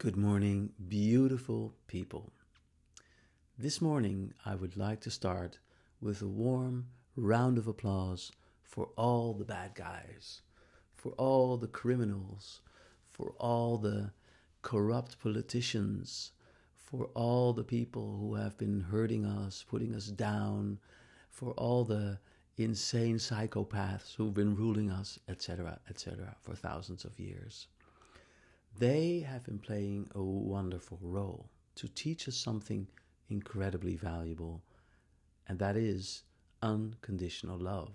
Good morning, beautiful people. This morning, I would like to start with a warm round of applause for all the bad guys, for all the criminals, for all the corrupt politicians, for all the people who have been hurting us, putting us down, for all the insane psychopaths who've been ruling us, etc., for thousands of years. They have been playing a wonderful role to teach us something incredibly valuable, and that is unconditional love.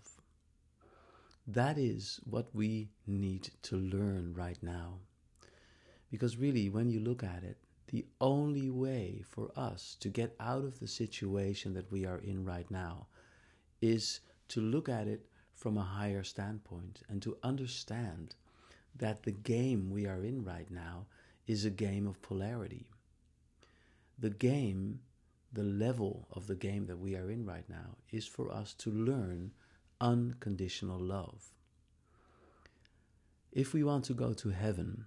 That is what we need to learn right now. Because really, when you look at it, the only way for us to get out of the situation that we are in right now is to look at it from a higher standpoint and to understand that the game we are in right now is a game of polarity. The game, the level of the game that we are in right now, is for us to learn unconditional love. If we want to go to heaven,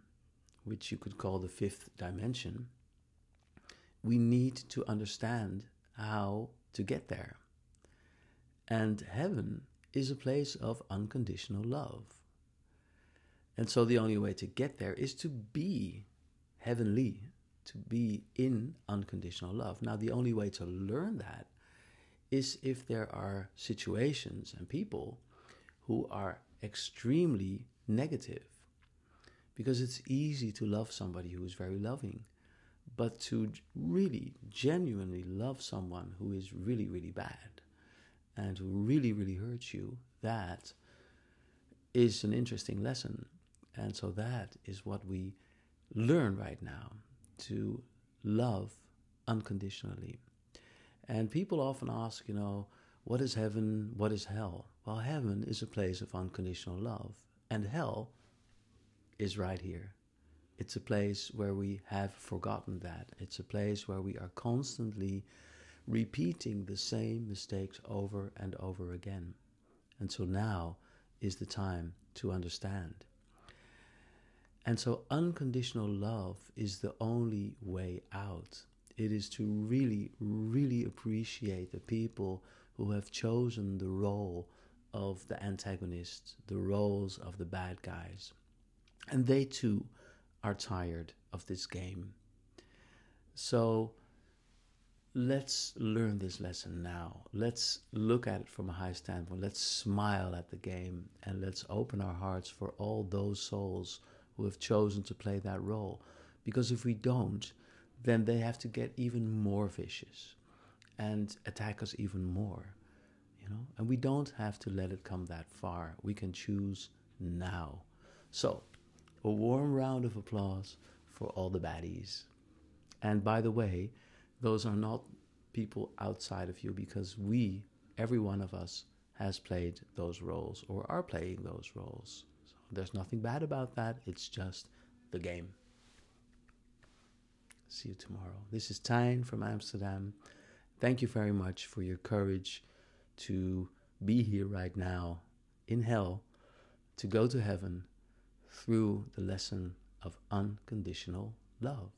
which you could call the fifth dimension, we need to understand how to get there. And heaven is a place of unconditional love. And so the only way to get there is to be heavenly, to be in unconditional love. Now, the only way to learn that is if there are situations and people who are extremely negative. Because it's easy to love somebody who is very loving, but to really, genuinely love someone who is really, really bad and who really, really hurts you, that is an interesting lesson. And so that is what we learn right now, to love unconditionally. And people often ask, what is heaven? What is hell? Well, heaven is a place of unconditional love, and hell is right here. It's a place where we have forgotten that. It's a place where we are constantly repeating the same mistakes over and over again. And so now is the time to understand. And so unconditional love is the only way out. It is to really, really appreciate the people who have chosen the role of the antagonists, the roles of the bad guys. And they too are tired of this game. So let's learn this lesson now. Let's look at it from a high standpoint. Let's smile at the game, and let's open our hearts for all those souls who have chosen to play that role. Because if we don't, then they have to get even more vicious and attack us even more, and we don't have to let it come that far. We can choose now. So a warm round of applause for all the baddies. And by the way, those are not people outside of you, because every one of us, has played those roles or are playing those roles. So there's nothing bad about that. It's just the game. See you tomorrow. This is Tijn from Amsterdam. Thank you very much for your courage to be here right now in hell, to go to heaven through the lesson of unconditional love.